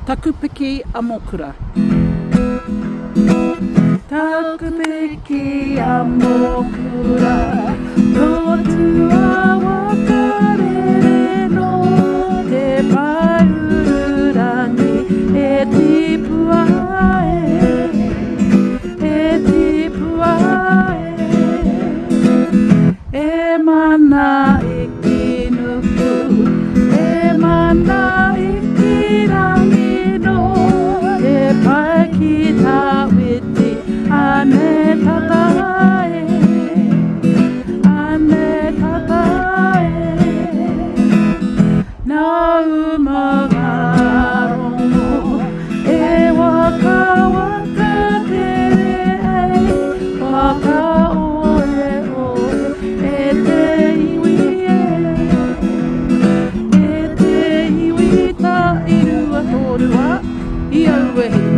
Taku Piki Amokura. Taku Piki Amokura. Rotua whakarere no te pai ururangi. E tipua tipua e mana-hiki-nuku. E mana-hiki-rangi no te pai ki tāwhiti. Ānei tata Ānei tata Nau Maungārongo e waka whakatere whakahoehoe e te iwi ta irua tōrua i auehi.